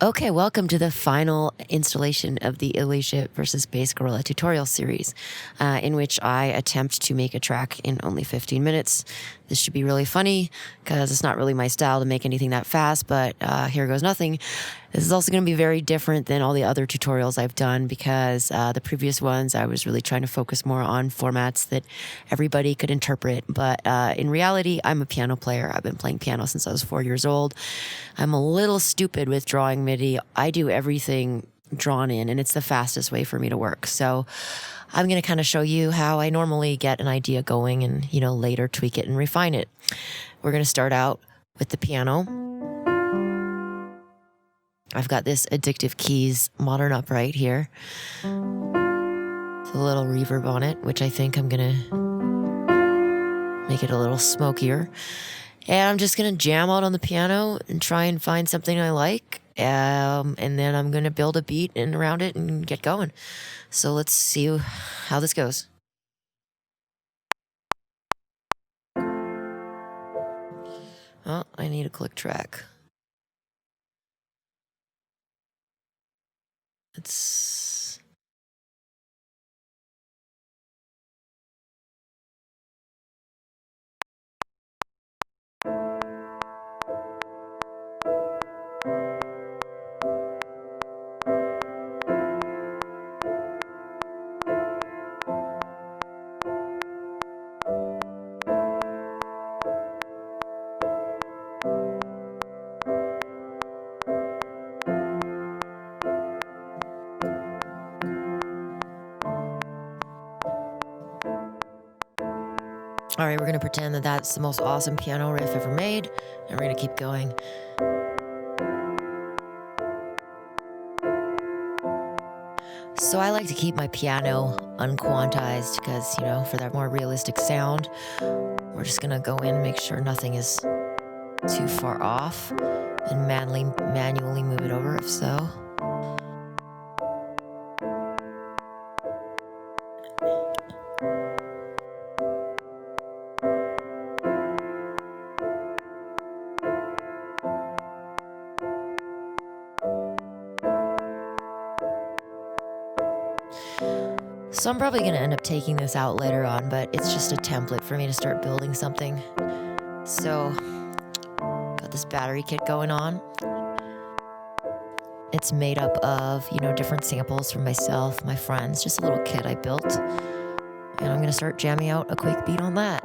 Okay, welcome to the final installation of the ill-Esha versus Bass Gorilla tutorial series, in which I attempt to make a track in only 15 minutes. This should be really funny, because it's not really my style to make anything that fast, but here goes nothing. This is also going to be very different than all the other tutorials I've done, because the previous ones I was really trying to focus more on formats that everybody could interpret, but in reality, I'm a piano player. I've been playing piano since I was 4 years old. I'm a little stupid with drawing MIDI. I do everything drawn in, and it's the fastest way for me to work. So I'm going to kind of show you how I normally get an idea going and, later tweak it and refine it. We're going to start out with the piano. I've got this Addictive Keys modern upright here. With a little reverb on it, which I think I'm going to make it a little smokier. And I'm just going to jam out on the piano and try and find something I like. And then I'm going to build a beat and around it and get going. So let's see how this goes. Oh, I need a click track. It's... All right, we're going to pretend that that's the most awesome piano riff ever made, and we're going to keep going. So I like to keep my piano unquantized because, for that more realistic sound, we're just going to go in and make sure nothing is too far off and manually move it over if so. So I'm probably going to end up taking this out later on, but it's just a template for me to start building something. So, got this battery kit going on. It's made up of, different samples from myself, my friends, just a little kit I built. And I'm going to start jamming out a quick beat on that.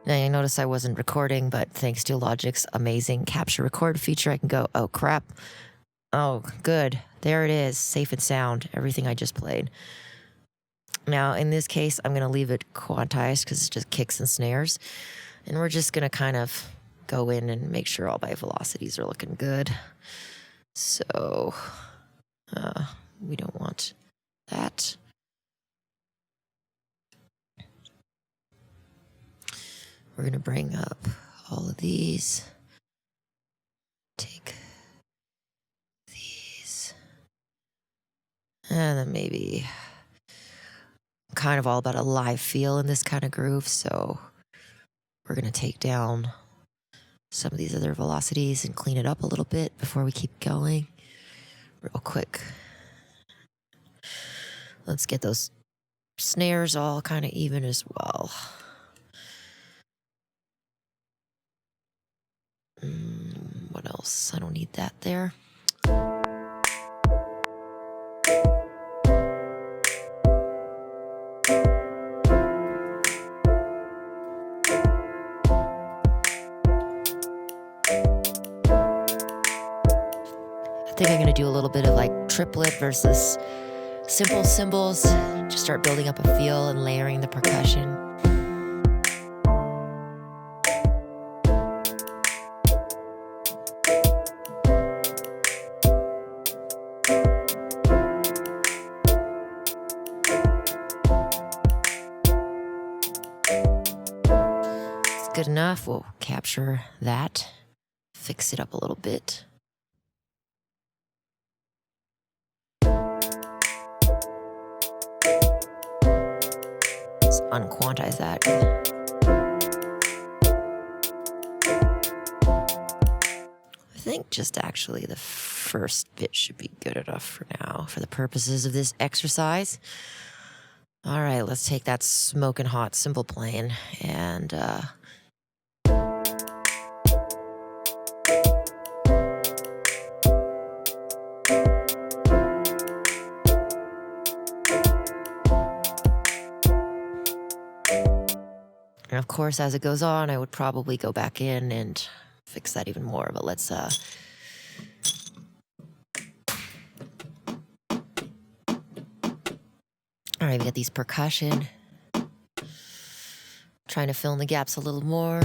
Now you notice I wasn't recording, but thanks to Logic's amazing capture record feature, I can go, oh crap. Oh, good. There it is. Safe and sound. Everything I just played. Now, in this case, I'm going to leave it quantized because it's just kicks and snares. And we're just going to kind of go in and make sure all my velocities are looking good. So, we don't want that. We're going to bring up all of these. Take these. And then maybe I'm kind of all about a live feel in this kind of groove. So we're going to take down some of these other velocities and clean it up a little bit before we keep going. Real quick. Let's get those snares all kind of even as well. What else? I don't need that there. I think I'm going to do a little bit of like triplet versus simple cymbals. Just start building up a feel and layering the percussion. good enough. We'll capture that, fix it up a little bit. Let's unquantize that. I think just actually the first bit should be good enough for now, for the purposes of this exercise. All right, let's take that smoking hot cymbal playing and of course, as it goes on, I would probably go back in and fix that even more, but let's all right, we got these percussion. Trying to fill in the gaps a little more.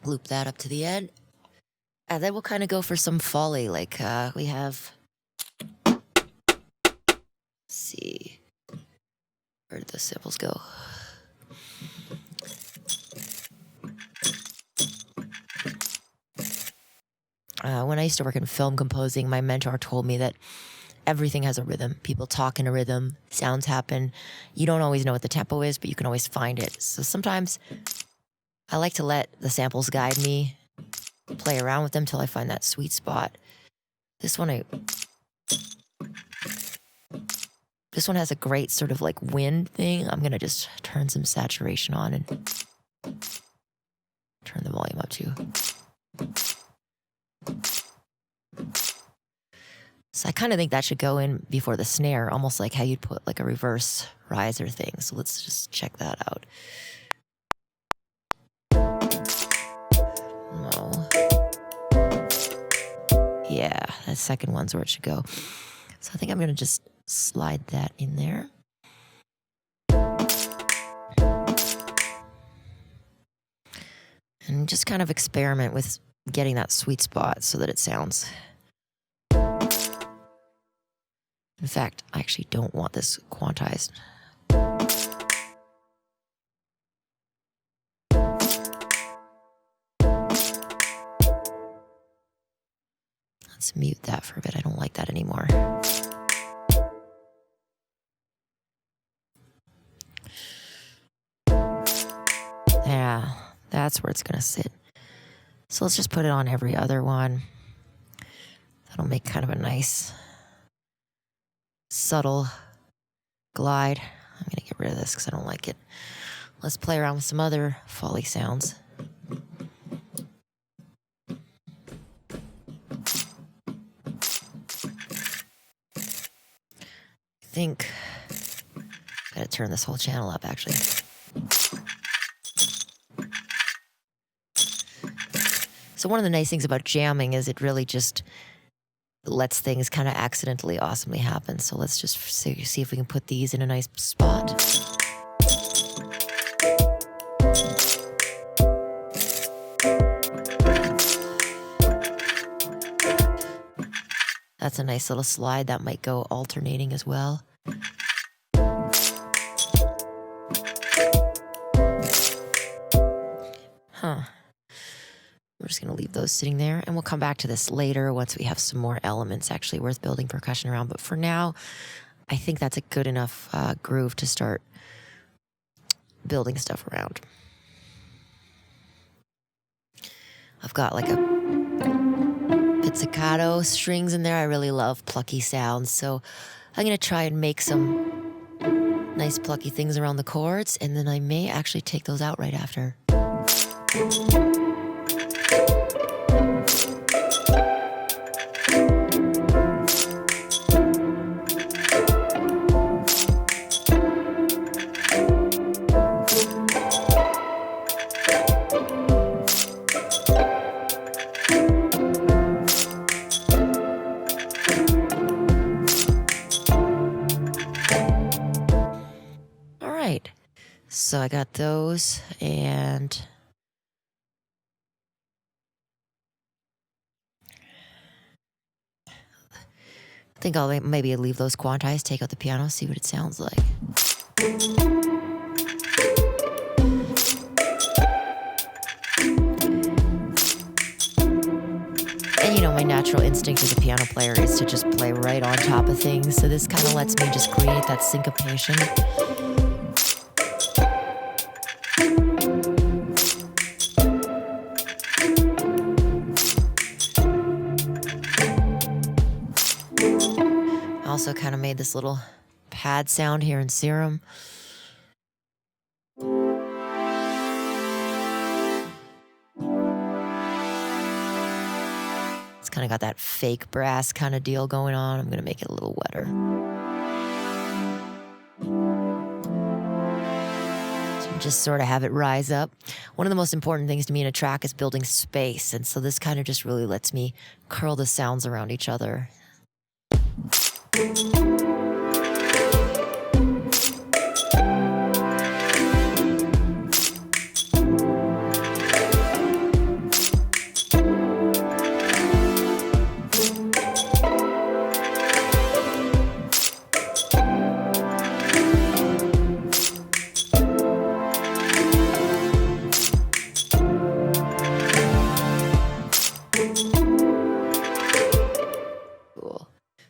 Loop that up to the end. And then we'll kind of go for some foley, like we have, let's see, where did the cymbals go? When I used to work in film composing, my mentor told me that everything has a rhythm. People talk in a rhythm, sounds happen. You don't always know what the tempo is, but you can always find it. So sometimes I like to let the samples guide me, play around with them till I find that sweet spot. This one has a great sort of like wind thing. I'm gonna just turn some saturation on and turn the volume up too. So I kind of think that should go in before the snare, almost like how you'd put like a reverse riser thing. So let's just check that out. No. Yeah, that second one's where it should go. So I think I'm going to just slide that in there. And just kind of experiment with getting that sweet spot so that it sounds. In fact, I actually don't want this quantized. Let's mute that for a bit. I don't like that anymore. Yeah, that's where it's going to sit. So let's just put it on every other one. That'll make kind of a nice, subtle glide. I'm going to get rid of this because I don't like it. Let's play around with some other Foley sounds. I think I gotta turn this whole channel up actually. So one of the nice things about jamming is it really just lets things kind of accidentally awesomely happen. So let's just see if we can put these in a nice spot. That's a nice little slide that might go alternating as well. Huh. We're just going to leave those sitting there, and we'll come back to this later once we have some more elements actually worth building percussion around. But for now, I think that's a good enough groove to start building stuff around. I've got like a pizzicato strings in there. I really love plucky sounds, so I'm going to try and make some nice plucky things around the chords, and then I may actually take those out right after. So I got those, and I think I'll maybe leave those quantized, take out the piano, see what it sounds like. And you know, my natural instinct as a piano player is to just play right on top of things. So this kind of lets me just create that syncopation. Also kind of made this little pad sound here in Serum. It's kind of got that fake brass kind of deal going on. I'm going to make it a little wetter. So just sort of have it rise up. One of the most important things to me in a track is building space. And so this kind of just really lets me curl the sounds around each other.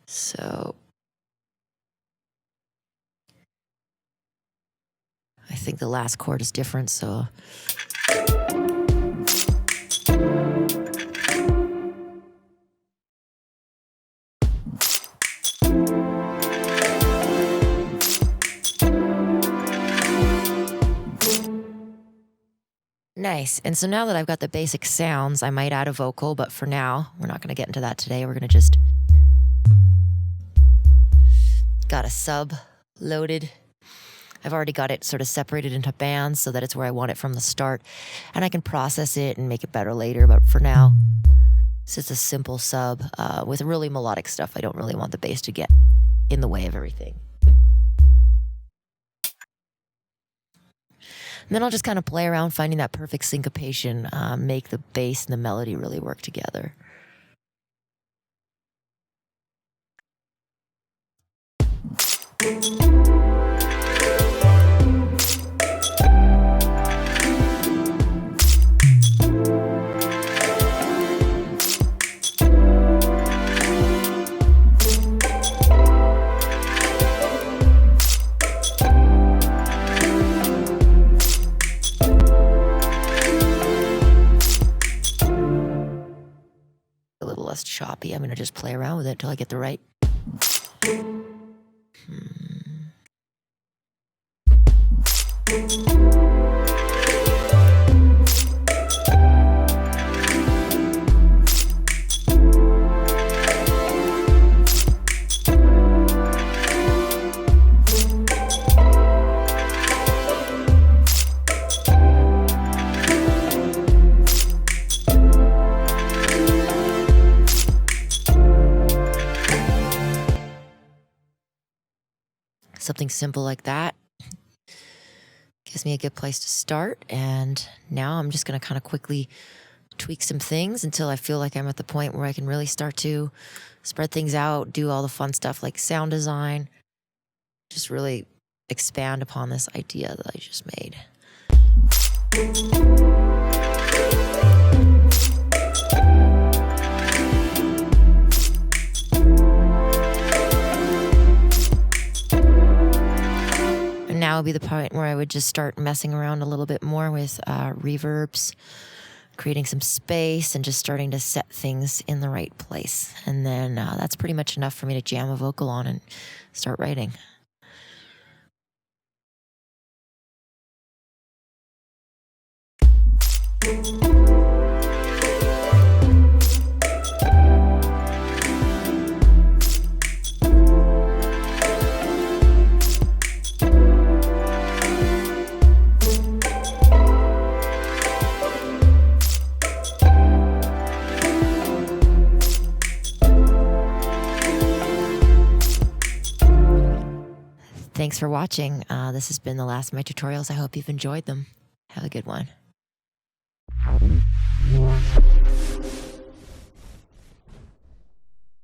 So I think the last chord is different, so nice. And so now that I've got the basic sounds, I might add a vocal, but for now, we're not going to get into that today. We're going to just got a sub loaded. I've already got it sort of separated into bands so that it's where I want it from the start, and I can process it and make it better later. But for now, it's just a simple sub with really melodic stuff. I don't really want the bass to get in the way of everything. And then I'll just kind of play around finding that perfect syncopation, make the bass and the melody really work together. A little less choppy. I'm going to just play around with it until I get the right. Something simple like that gives me a good place to start. And now I'm just going to kind of quickly tweak some things until I feel like I'm at the point where I can really start to spread things out, do all the fun stuff like sound design, just really expand upon this idea that I just made. Now would be the point where I would just start messing around a little bit more with reverbs, creating some space, and just starting to set things in the right place. And then that's pretty much enough for me to jam a vocal on and start writing. thanks for watching. This has been the last of my tutorials. I hope you've enjoyed them. Have a good one.